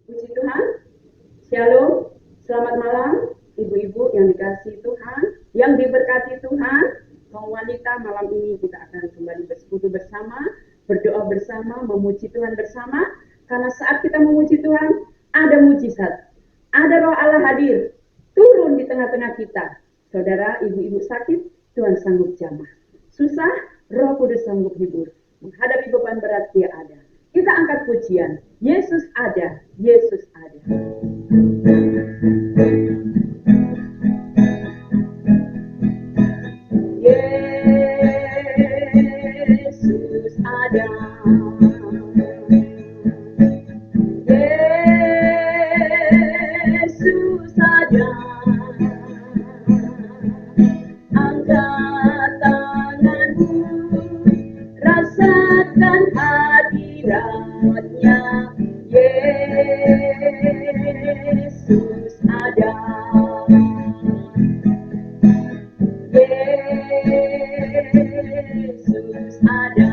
Puji Tuhan, Shalom, selamat malam ibu-ibu yang dikasihi Tuhan, yang diberkati Tuhan. Kaum wanita, malam ini kita akan kembali bersekutu bersama, berdoa bersama, memuji Tuhan bersama. Karena saat kita memuji Tuhan, ada mujizat, ada Roh Allah hadir, turun di tengah-tengah kita. Saudara, ibu-ibu sakit, Tuhan sanggup jamah. Susah, Roh Kudus sanggup hibur. Menghadapi beban berat, Dia ada. Kita angkat pujian. Yesus ada, Yesus ada. Yesus ada. Yesus ada. Angkat tanganmu, rasakan hadiratnya. Yesus ada. Yesus ada.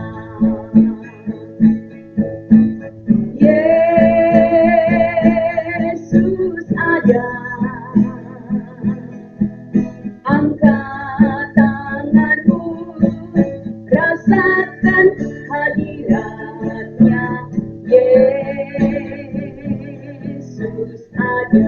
Yesus ada. Angkat tanganmu, rasakan hadiratnya. Yesus ada.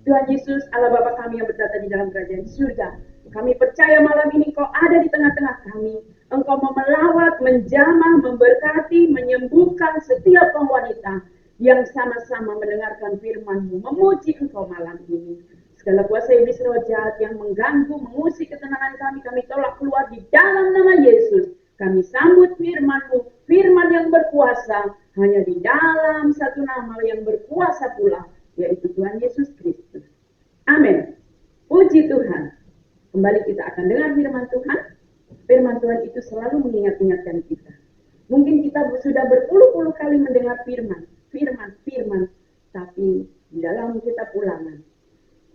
Tuhan Yesus, Allah Bapa kami yang bertata di dalam kerajaan surga, kami percaya malam ini Engkau ada di tengah-tengah kami. Engkau mau melawat, menjamah, memberkati, menyembuhkan setiap kaum wanita yang sama-sama mendengarkan firman-Mu, memuji Engkau malam ini. Segala kuasa iblis roh jahat yang mengganggu, mengusik ketenangan kami tolak keluar di dalam nama Yesus. Kami sambut firman-Mu, firman yang berkuasa, hanya di dalam satu nama yang berkuasa pula, yaitu Tuhan Yesus Kristus. Amin. Puji Tuhan. Kembali kita akan dengar firman Tuhan. Firman Tuhan itu selalu mengingat-ingatkan kita. Mungkin kita sudah berpuluh-puluh kali mendengar firman. Tapi di dalam kita pulangan,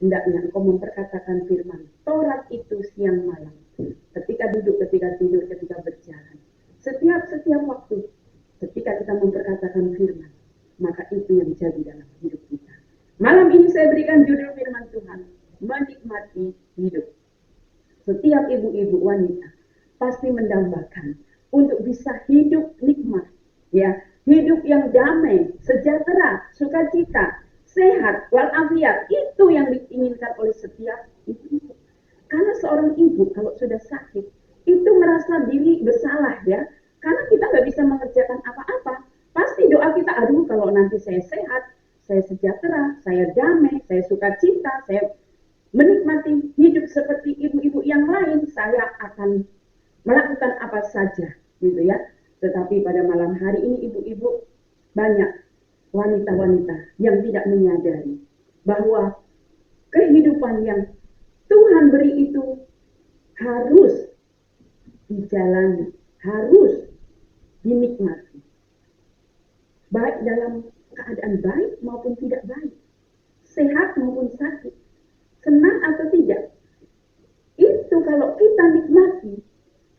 hendaknya engkau memperkatakan firman Taurat itu siang malam. Ketika duduk, ketika tidur, ketika berjalan. Setiap waktu, ketika kita memperkatakan firman, maka itu yang jadi dalam hidup kita. Malam ini saya berikan judul firman Tuhan, menikmati hidup. Setiap ibu-ibu wanita pasti mendambakan untuk bisa hidup nikmat, ya, hidup yang damai, sejahtera, sukacita, sehat, walafiat. Itu yang diinginkan oleh setiap ibu. Karena seorang ibu kalau sudah sakit itu merasa diri bersalah, ya, karena kita nggak bisa mengerjakan apa-apa. Pasti doa kita, aduh kalau nanti saya sehat, saya sejahtera, saya damai, saya sukacita, saya menikmati hidup seperti ibu-ibu yang lain, saya akan melakukan apa saja, gitu ya. Tetapi pada malam hari ini ibu-ibu, banyak wanita-wanita yang tidak menyadari bahwa kehidupan yang Tuhan beri itu harus dijalani, harus dinikmati. Baik dalam keadaan baik maupun tidak baik, sehat maupun sakit, senang atau tidak, itu kalau kita nikmati,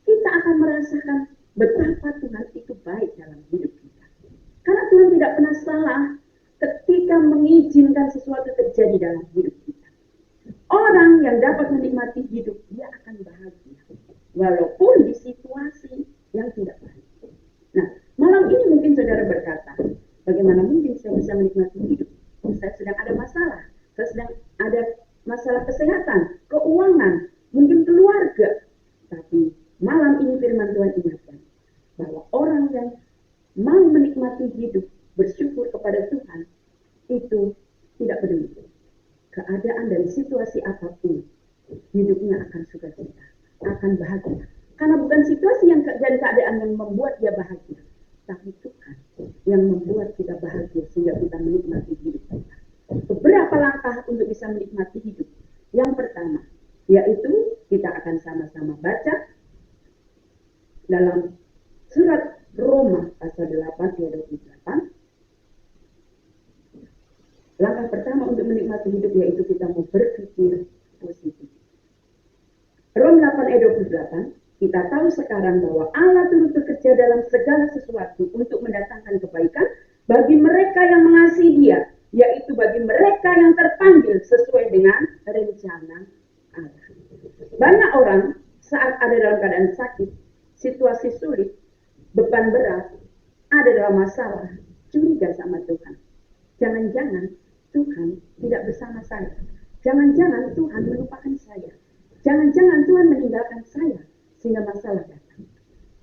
kita akan merasakan betapa Tuhan itu baik dalam hidup kita. Karena Tuhan tidak pernah salah ketika mengizinkan sesuatu terjadi dalam hidup kita. Orang yang dapat menikmati hidup, dia akan bahagia, walaupun di situasi yang tidak baik. Nah, malam ini mungkin saudara berkata, bagaimana mungkin saya bisa menikmati hidup? Saya sedang ada masalah, saya sedang ada masalah kesehatan, keuangan, mungkin keluarga. Tapi malam ini firman Tuhan ingatkan bahwa orang yang mau menikmati hidup, bersyukur kepada Tuhan, itu tidak peduli keadaan dan situasi apapun, hidupnya akan sukacita, akan bahagia. Karena bukan situasi dan keadaan yang membuat dia bahagia, tapi Tuhan yang membuat kita bahagia sehingga kita menikmati hidup kita. Beberapa langkah untuk bisa menikmati hidup. Yang pertama, yaitu kita akan sama-sama baca dalam surat Roma pasal 8 ayat 28. Langkah pertama untuk menikmati hidup yaitu kita mau berpikir positif. Roma 8 ayat 28, kita tahu sekarang bahwa Allah turut bekerja dalam segala sesuatu untuk mendatangkan kebaikan bagi mereka yang mengasihi situasi sulit, beban berat, ada dalam masalah, curiga sama Tuhan. Jangan-jangan Tuhan tidak bersama saya. Jangan-jangan Tuhan melupakan saya. Jangan-jangan Tuhan meninggalkan saya sehingga masalah datang.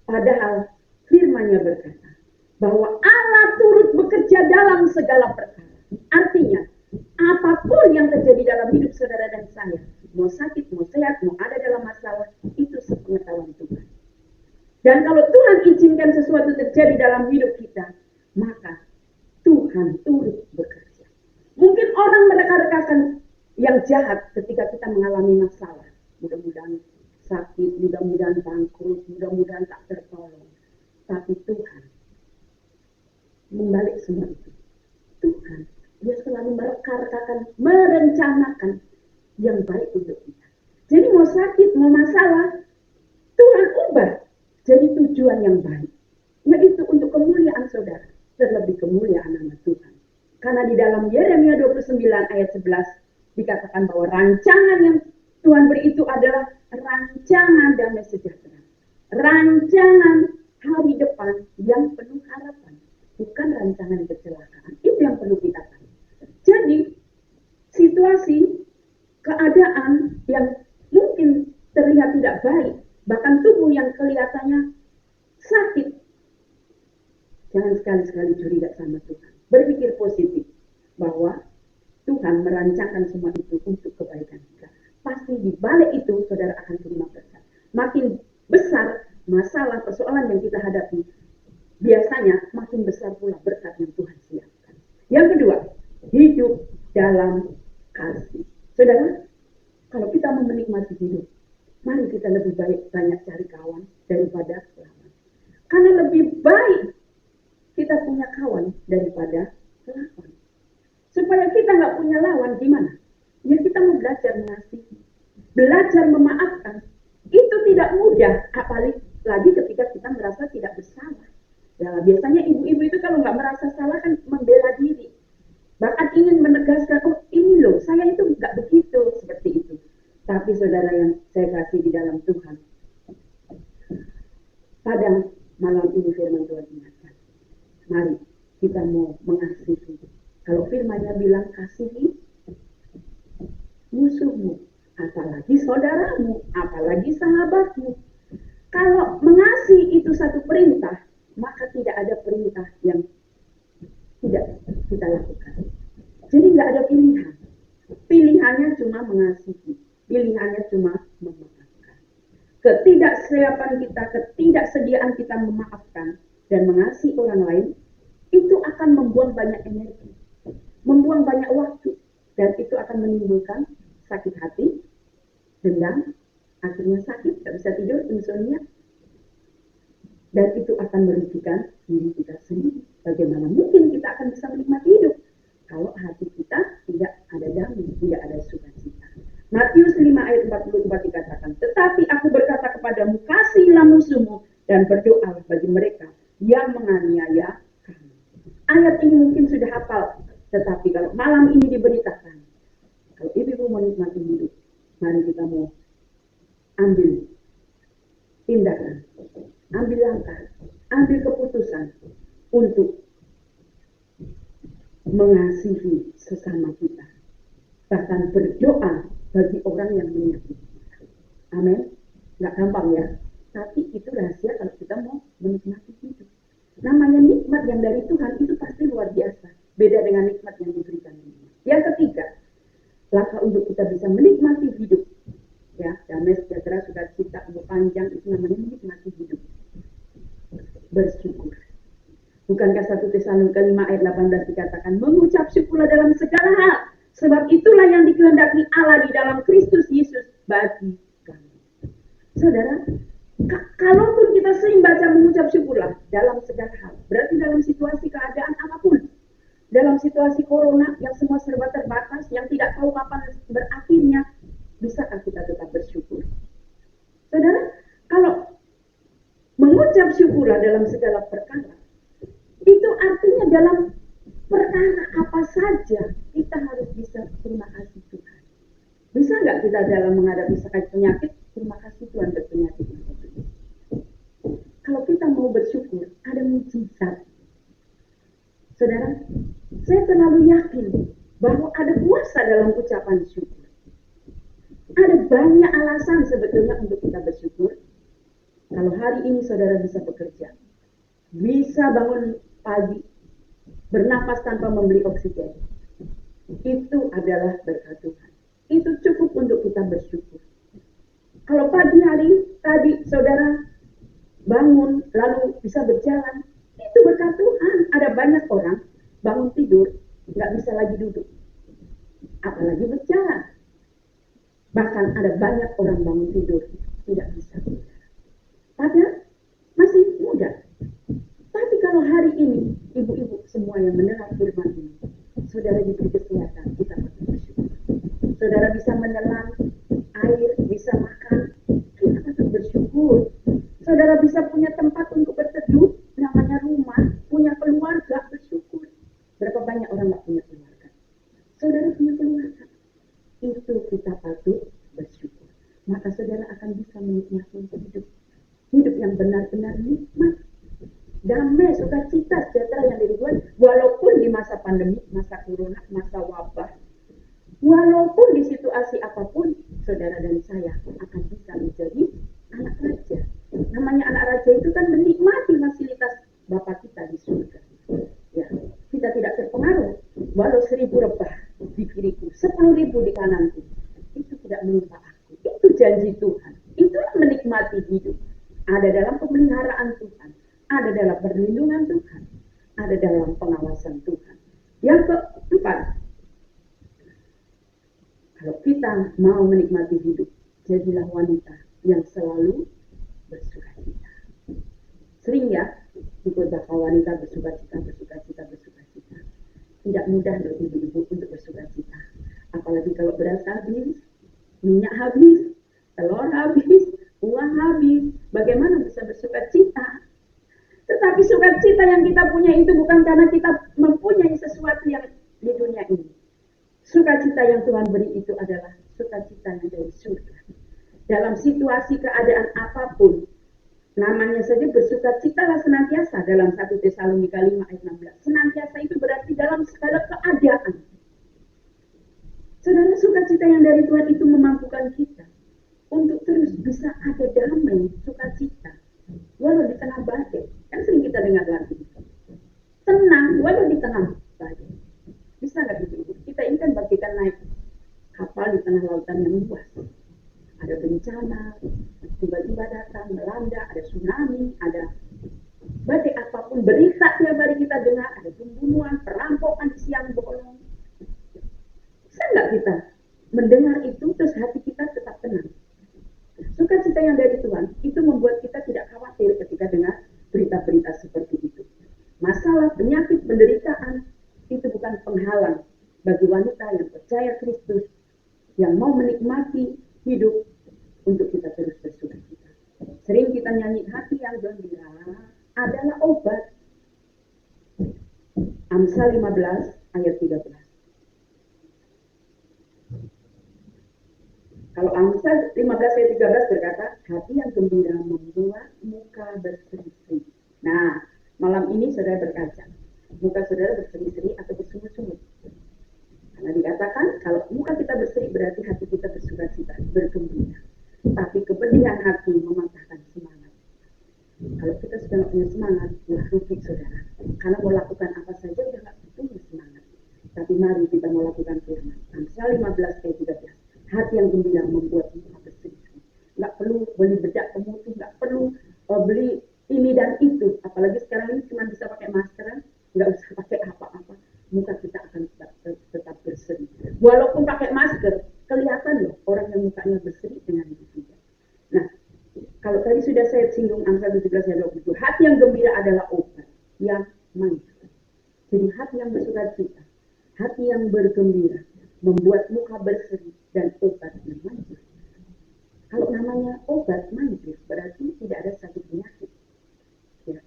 Padahal firman-Nya berkata bahwa Allah turut bekerja dalam segala perkara. Artinya, apapun yang terjadi dalam hidup saudara dan saya, mau sakit, mau sehat, mau ada dalam masalah, itu sepengetahuan Tuhan. Dan kalau Tuhan izinkan sesuatu terjadi dalam hidup kita, maka Tuhan turut bekerja. Mungkin orang mereka-rekakan yang jahat ketika kita mengalami masalah. Mudah-mudahan sakit, mudah-mudahan bangkrut, mudah-mudahan tak tertolong. Tapi Tuhan membalik semua itu. Tuhan, Dia selalu mereka-rekakan, merencanakan yang baik untuk kita. Jadi mau sakit, mau masalah, Tuhan ubah jadi tujuan yang baik. Yaitu untuk kemuliaan saudara, terlebih kemuliaan nama Tuhan. Karena di dalam Yeremia 29 ayat 11 dikatakan bahwa rancangan yang Tuhan beri itu adalah rancangan damai sejahtera. Rancangan hari depan yang penuh harapan. Bukan rancangan kecelakaan. Itu yang perlu kita tahu. Jadi, situasi, keadaan yang mungkin terlihat tidak baik, bahkan tubuh yang kelihatannya sakit, jangan sekali-sekali curiga sama Tuhan. Berpikir positif bahwa Tuhan merancangkan semua itu untuk kebaikan kita. Pasti di balik itu saudara akan terima berkat. Makin besar masalah, persoalan yang kita hadapi, biasanya makin besar pula berkat yang Tuhan siapkan. Yang kedua, hidup dalam kasih. Saudara, kalau kita mau menikmati hidup, mari kita lebih baik banyak cari kawan daripada lawan. Karena lebih baik kita punya kawan daripada lawan. Supaya kita nggak punya lawan, gimana? Ya kita mau belajar mengasihi, belajar memaafkan. Itu tidak mudah, apalagi ketika kita merasa tidak bersalah. Ya, biasanya ibu-ibu itu kalau nggak merasa salah kan membela diri. Bahkan ingin menegaskan, oh ini loh, saya itu nggak begitu, seperti itu. Tapi saudara yang saya kasih di dalam Tuhan, pada malam ini firman Tuhan ingatkan, mari kita mau mengasihi. Kalau firman-Nya bilang kasihi musuhmu, apalagi saudaramu, apalagi sahabatmu. Kalau mengasihi itu satu perintah, maka tidak ada perintah yang tidak kita lakukan. Jadi nggak ada pilihan. Pilihannya cuma mengasihi. Pilihannya cuma memaafkan. Ketidaksiapan kita, ketidaksediaan kita memaafkan dan mengasihi orang lain, itu akan membuang banyak energi, membuang banyak waktu, dan itu akan menimbulkan sakit hati, dendam, akhirnya sakit, tidak bisa tidur, insomnia, dan itu akan merugikan diri kita sendiri. Bagaimana mungkin kita akan bisa menikmati hidup kalau hati kita tidak ada damai, tidak ada sukacita. Matius 5 ayat 44 dikatakan, tetapi aku berkata kepadamu, kasihilah musuhmu dan berdoalah bagi mereka yang menganiaya kamu. Ayat ini mungkin sudah hafal, tetapi kalau malam ini diberitakan, kalau ibu mau menikmati hidup, mari kita mau ambil tindakan, ambil langkah, ambil keputusan untuk mengasihi sesama kita. Bahkan berdoa bagi orang yang menyakiti kita. Amin. Nggak gampang ya. Tapi itu rahasia kalau kita mau menikmati hidup. Namanya nikmat yang dari Tuhan itu pasti luar biasa. Beda dengan nikmat yang diberikan dunia. Yang ketiga, langkah untuk kita bisa menikmati hidup. Ya, damai sejahtera, sukacita, umur panjang, itu namanya menikmati hidup. Bersyukur. Bukankah 1 Tesalonika 5 ayat 18 dikatakan, mengucap syukurlah dalam segala hal. Sebab itulah yang dikehendaki Allah di dalam Kristus Yesus bagi kami. Saudara, kalaupun kita sering baca mengucap syukurlah dalam segala hal, berarti dalam situasi keadaan apapun, dalam situasi corona yang semua serba terbatas, yang tidak tahu kapan berakhirnya, bisakah kita tetap bersyukur? Saudara, kalau mengucap syukurlah dalam segala perkara, itu artinya dalam perkara apa saja kita harus bisa terima kasih Tuhan. Bisa nggak kita dalam menghadapi sakit penyakit, terima kasih Tuhan untuk penyakit itu? mau bersyukur, ada mujizat. Saudara, saya terlalu yakin bahwa ada kuasa dalam ucapan syukur. Ada banyak alasan sebetulnya untuk kita bersyukur. Kalau hari ini saudara bisa bekerja, bisa bangun pagi, bernapas tanpa membeli oksigen, itu adalah berkat Tuhan. Itu cukup untuk kita bersyukur. Kalau pagi hari tadi saudara bangun lalu bisa berjalan, itu berkat Tuhan. Ada banyak orang bangun tidur nggak bisa lagi duduk, apalagi berjalan. Bahkan ada banyak orang bangun tidur tidak bisa berjalan, padahal masih muda. Tapi kalau hari ini ibu-ibu semua yang mendengar firman ini, saudara diberi kesehatan, kita patut bersyukur. Saudara bisa menelan air, bisa makan, kita patut bersyukur. Saudara bisa punya tempat untuk berteduh, namanya rumah, punya keluarga, bersyukur. Berapa banyak orang nggak punya keluarga? Saudara punya keluarga, itu kita patut bersyukur. Maka saudara akan bisa menikmati hidup, hidup yang benar-benar nikmat, damai, sukacita, sejahtera yang dari Tuhan. Walaupun di masa pandemi, masa corona, masa wabah, walaupun di situasi apapun, saudara dan saya akan bisa menjadi anak raja. Namanya anak raja itu kan menikmati fasilitas Bapa kita di surga. Ya, kita tidak terpengaruh. Walau 1000 rebah di kiriku, 10.000 di kananku, itu tidak menimpa aku. Itu janji Tuhan. Itulah menikmati hidup. Ada dalam pemeliharaan Tuhan, ada dalam perlindungan Tuhan, ada dalam pengawasan Tuhan. Yang keempat, kalau kita mau menikmati hidup, jadilah wanita yang selalu bersukacita. Sering ya, dikotbahkan wanita bersukacita, bersukacita, bersukacita. Tidak mudah loh ibu-ibu untuk bersukacita. Apalagi kalau beras habis, minyak habis, telur habis, uang habis. Bagaimana bisa bersukacita? Tetapi sukacita yang kita punya itu bukan karena kita mempunyai sesuatu yang di dunia ini. Sukacita yang Tuhan beri itu adalah sukacita yang dari surga. Dalam situasi keadaan apapun, namanya saja bersukacitalah senantiasa dalam 1 Tesalonika 5 ayat 16. Senantiasa itu berarti dalam segala keadaan. Saudara, sukacita yang dari Tuhan itu memampukan kita untuk terus bisa ada damai, sukacita, walau di tengah badai. Kan sering kita dengar lagu itu. Tenang walau di tengah badai. Bisa nggak ibu-ibu? Kita ini kan bagikan naik kapal di tengah lautan yang luas. Ada bencana, tiba-tiba datang, melanda, ada tsunami, ada badai apapun, berita tiap hari kita dengar, ada pembunuhan, perampokan siang bolong. Bisa nggak kita mendengar itu, terus hati kita tetap tenang? Sukacita yang dari Tuhan, itu membuat kita tidak khawatir ketika dengar berita-berita seperti itu. Masalah, penyakit, penderitaan, itu bukan penghalang bagi wanita yang percaya Kristus, yang mau menikmati hidup, untuk kita terus bersukacita. Sering kita nyanyi, hati yang gembira adalah obat. Amsal 15 ayat 13. Kalau Amsal 15 ayat 13 berkata, hati yang gembira membuat muka berseri-seri. Nah, malam ini saudara berkaca, muka saudara berseri-seri atau bersungut-sungut. Karena dikatakan, kalau muka kita berseri berarti hati kita bersukacita, bergembira. Tapi kepedihan hati mematahkan semangat. Kalau kita sudah tidak punya semangat, nggak rugi saudara. Karena mau lakukan apa saja udah nggak punya semangat. Tapi mari kita mau lakukan firman. Amsal 15 ayat 13. Hati yang gembira membuat muka berseri. Nggak perlu beli bedak pemutih, nggak perlu beli ini dan itu. Apalagi sekarang ini cuma bisa pakai masker, nggak usah pakai apa-apa. Muka kita akan tetap berseri. Walaupun pakai masker, kelihatan loh orang yang mukanya berseri dengan itu juga. Nah, kalau tadi sudah saya singgung Amsal 17 ayat 22, hati yang gembira adalah obat yang manjur. Jadi hati yang bersukacita, hati yang bergembira, membuat muka berseri dan obat yang manjur. Kalau namanya obat manjur, berarti tidak ada sakit penyakit. Ya.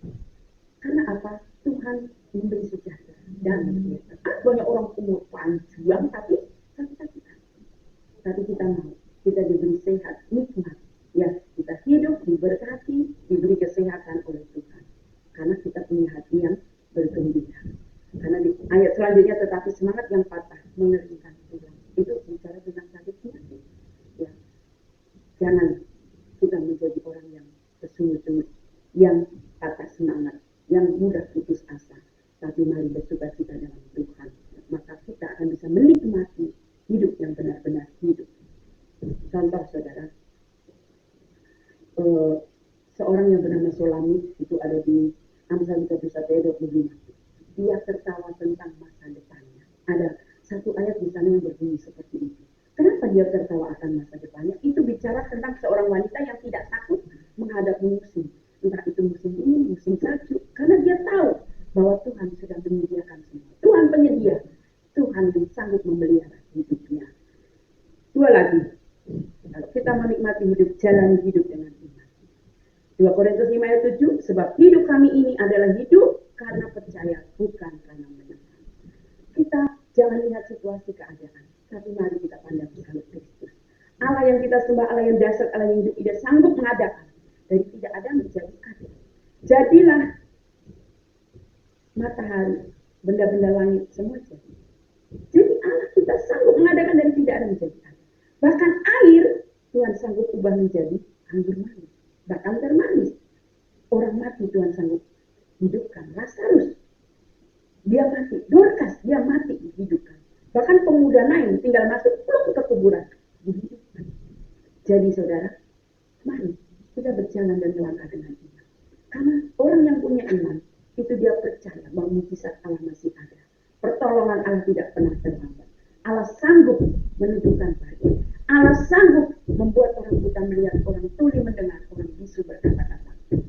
Karena apa? Tuhan memberi sejahtera dan sejahtera. Banyak orang umur panjang tapi sakit-sakitan. Tapi kita mau, kita diberi sehat, nikmat. Ya, kita hidup, diberkati, diberi kesehatan oleh Tuhan. Tetapi semangat yang patah mengeringkan tulang. Itu bicara tentang sakit penyakit. Ya. Jangan kita menjadi orang yang bersungut-sungut, yang patah semangat, yang mudah putus asa. Tapi mari bersukacita dalam Tuhan. Maka kita akan bisa menikmati hidup yang benar-benar hidup. Contoh saudara, seorang yang bernama Solamit itu ada di Amsal 31 ayat 25. Dia tertawa tentang masa depannya. Ada satu ayat di sana yang berbunyi seperti itu. Kenapa dia tertawa akan masa depannya? Itu bicara tentang seorang wanita yang tidak takut menghadapi musim. Entah itu musim dingin, musim salju. Karena dia tahu bahwa Tuhan sudah menyediakan semua. Tuhan penyedia. Tuhan yang sanggup memelihara hidupnya. Dua lagi. Kalau kita menikmati hidup, jalani hidup dengan iman. 2 Korintus 5 ayat 7. Sebab hidup kami ini adalah hidup karena percaya, bukan karena menyangka. Kita jangan lihat situasi keadaan, tapi mari kita pandang sekali Kristus. Allah yang kita sembah, Allah yang dasar, Allah yang hidup, dia sanggup mengadakan dari tidak ada menjadi ada. Jadilah matahari, benda-benda langit, semua jadi. Jadi Allah kita sanggup mengadakan dari tidak ada menjadi ada. Bahkan air, Tuhan sanggup ubah menjadi anggur manis, bahkan termanis. Orang mati Tuhan sanggup hidupkan. Lazarus, dia mati. Dorcas, dia mati, dihidupkan. Bahkan pemuda Nain tinggal masuk plung ke kuburan, dihidupkan. Jadi saudara, mari kita berjalan dan melangkah dengan iman. Karena orang yang punya iman, itu dia percaya bahwa mujizat Allah masih ada. Pertolongan Allah tidak pernah terlambat. Allah sanggup menunjukkan baik. Allah sanggup membuat orang buta melihat, orang tuli mendengar, orang bisu berkata-kata.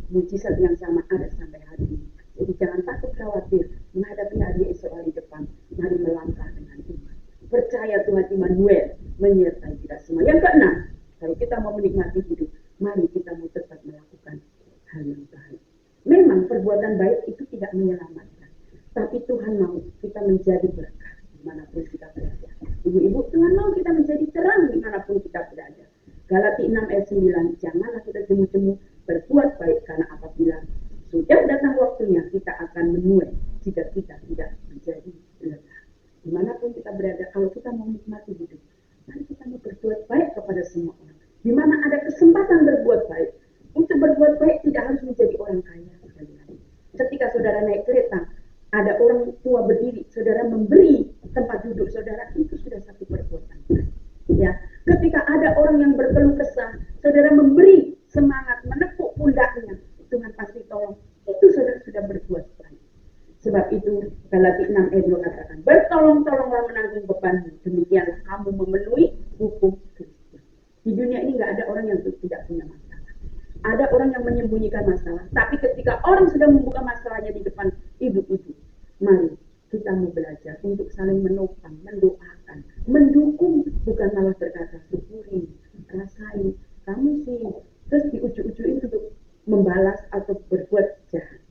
Mujizat yang sama ada sampai hari ini. Jadi jangan takut khawatir menghadapi hari esok hari depan. Mari melangkah dengan iman. Percaya Tuhan Immanuel menyertai kita semua. Yang keenam, kalau kita mau menikmati hidup, mari kita mau tetap melakukan hal yang baik. Memang perbuatan baik itu tidak menyelamatkan, tapi Tuhan mau kita menjadi berkat dimanapun kita berada. Ibu-ibu, Tuhan mau kita menjadi terang dimanapun kita berada. Galati 6 ayat 9, janganlah kita jemu-jemu berbuat baik, karena apabila sudah datang waktunya kita akan menuai jika kita tidak menjadi lelah. Dimanapun kita berada, kalau kita mau menikmati hidup, mari kita mau berbuat baik kepada semua orang. Di mana ada kesempatan berbuat baik, untuk berbuat baik tidak harus menjadi orang kaya. Ketika saudara naik kereta, ada orang tua berdiri, saudara memberi tempat duduk saudara, itu sudah satu perbuatan baik. Ya, ketika ada orang yang berkeluh kesah, saudara memberi semangat, menepuk pundaknya, Tuhan pasti tolong. Itu saudara sudah berbuat baik. Sebab itu Galati 6 ayat 2 katakan, bertolong-tolonglah menanggung bebanmu, demikianlah kamu memenuhi hukum Kristus. Di dunia ini nggak ada orang yang tidak punya masalah. Ada orang yang menyembunyikan masalah, tapi ketika orang sudah membuka masalahnya di depan ibu-ibu, mari kita mau belajar untuk saling menopang, mendoakan, mendukung, bukan malah berkata syukuri, rasain, kamu sih, terus diuju-ujuin untuk membalas atau berbuat jahat.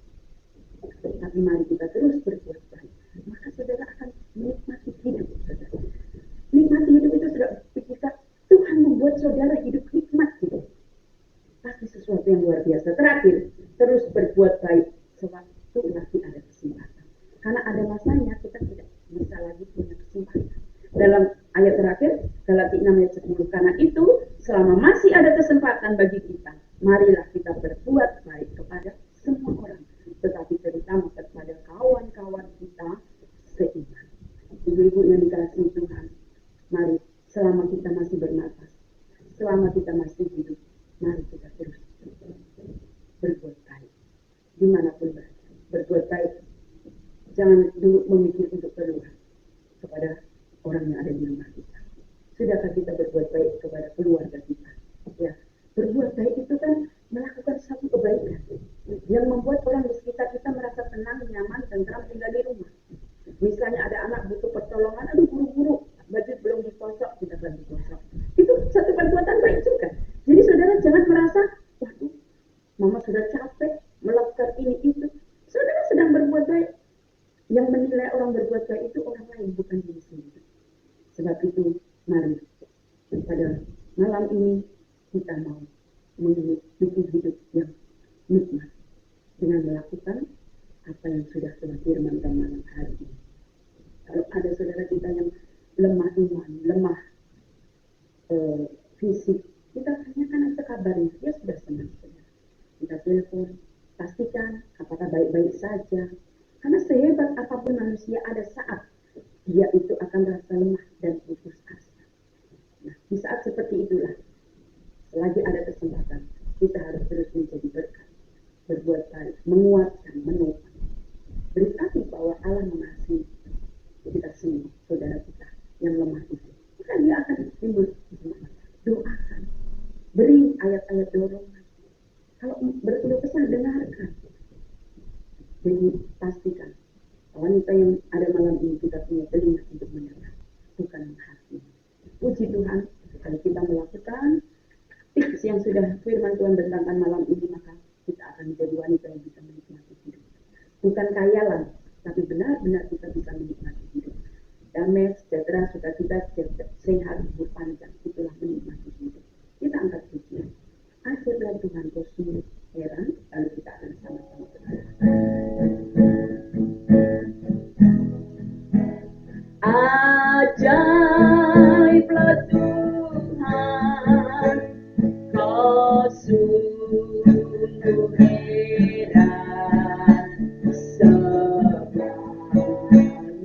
Tapi mari kita terus berbuat baik, maka saudara akan menikmati hidup saudara. Nikmati hidup itu sudah kita, Tuhan membuat saudara hidup nikmat gitu. Pasti sesuatu yang luar biasa. Terakhir, terus berbuat baik sewaktu lagi ada kesempatan. Karena ada masanya kita tidak bisa lagi punya kesempatan. Dalam ayat terakhir, Galati 6 ayat 10, karena itu selama masih ada kesempatan bagi kita, marilah kita berbuat baik kepada semua orang, tetapi terutama kepada kawan-kawan kita seiman. Ibu-ibu yang dikasihi Tuhan, mari selama kita masih bernapas, selama kita masih hidup, mari kita terus berbuat baik dimanapun berada. Berbuat baik, jangan dulu memikir untuk keluar kepada orang yang ada di rumah kita. Sudahkah kita berbuat baik kepada keluarga kita? Ya, berbuat baik itu kan melakukan satu kebaikan yang membuat orang di sekitar kita merasa tenang, nyaman, tentram tinggal di rumah. Misalnya ada anak butuh pertolongan, aduh buru-buru, baju belum dikosok, kita bantu kosok. Itu satu perbuatan baik juga. Jadi saudara jangan merasa, waduh, mama sudah capek melakukan ini itu. Saudara sedang berbuat baik. Yang menilai orang berbuat baik itu orang lain, bukan diri sendiri. Sebab itu, mari pada malam ini kita mau memiliki hidup yang nikmat dengan melakukan apa yang sudah Tuhan firmankan malam hari ini. Kalau ada saudara kita yang lemah iman, lemah fisik, kita tanyakan apa kabarnya, dia sudah senang saudara. Kita telepon, pastikan apakah baik-baik saja. Karena sehebat apapun manusia, ada saat dia itu akan rasa lemah dan putus asa. Nah, di saat seperti itulah, selagi ada kesempatan, kita harus terus menjadi berkat, berbuat baik, menguatkan, menopang. Beritahu bahwa Allah mengasihi kita semua, saudara kita yang lemah itu. Maka dia akan timbul semangat. Doakan, beri ayat-ayat dorongan. Kalau berkeluh kesah, dengarkan. Jadi pastikan wanita yang ada malam ini kita punya telinga untuk mendengar, bukan menghakimi. Puji Tuhan, kalau kita melakukan tips yang sudah firman Tuhan bentangkan malam ini, maka kita akan menjadi wanita yang bisa menikmati hidup. Bukan kayalan, tapi benar-benar kita bisa menikmati hidup. Damai, sejahtera, sukacita, sehat, umur panjang, itulah menikmati hidup. Kita angkat pujian. Ajarlah Tuhan kau sungguh heran, lalu kita akan sama-sama berdoa. Ajaiblah Tuhan, kau sungguh heran, semua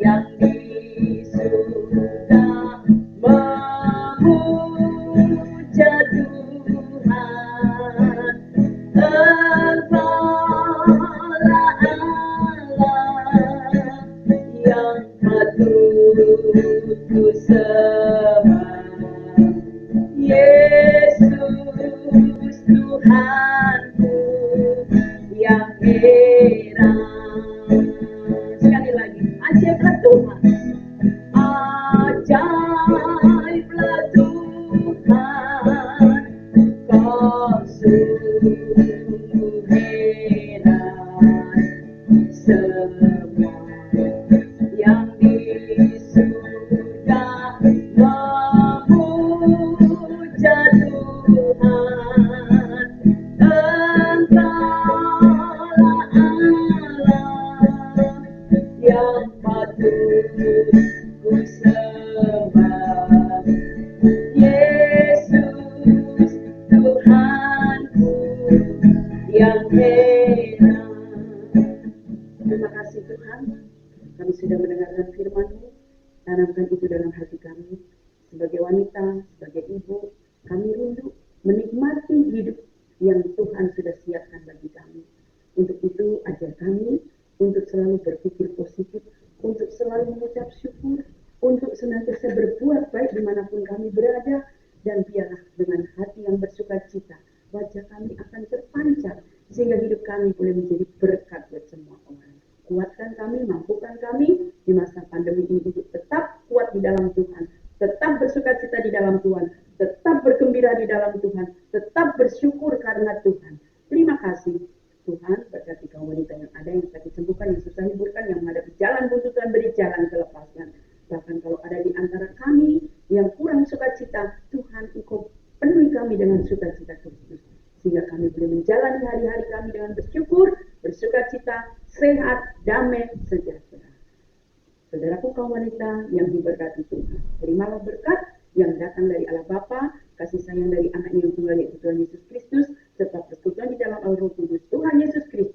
yang di surga memuja Tuhan. Engkaulah Allah yang patut ku sembah, Yesus Tuhanku yang heran. Sekali lagi, ajaiblah Tuhan, ajaiblah Tuhan, kau sungguh heran, semua yang di surga memuja Tuhan. Engkaulah Allah yang patut ku sembah, Yesus Tuhanku yang heran. Terima kasih Tuhan, kami sudah mendengarkan firman-Mu. Tanamkan itu dalam hati kami. Sebagai wanita, sebagai ibu, kami rindu menikmati hidup yang Tuhan sudah siapkan bagi kami. Untuk itu, ajar kami untuk selalu berpikir positif, untuk selalu mengucap syukur, untuk senantiasa berbuat baik dimanapun kami berada, dan biarlah dengan hati yang bersukacita, wajah kami akan terpancar, sehingga hidup kami boleh menjadi berkat buat semua orang. Kuatkan kami, mampukan kami di masa pandemi ini untuk tetap kuat di dalam Tuhan, tetap bersukacita di dalam Tuhan, tetap bergembira di dalam Tuhan, tetap bersyukur karena Tuhan. Terima kasih Tuhan, berkati kaum wanita yang ada yang sakit sembuhkan, yang susah hiburkan, yang menghadapi jalan buntu Tuhan beri jalan kelepaskan. Bahkan kalau ada di antara kami yang kurang sukacita, Tuhan Engkau penuhi kami dengan sukacita Kristus, sehingga kami boleh menjalani hari-hari kami dengan bersyukur, bersukacita, sehat, damai, sejahtera. Saudaraku kaum wanita yang diberkati Tuhan, terimalah berkat yang datang dari Allah Bapa, kasih sayang dari anaknya yang tunggal yaitu Tuhan Yesus Kristus, serta persekutuan di dalam Roh Kudus Tuhan Yesus Kristus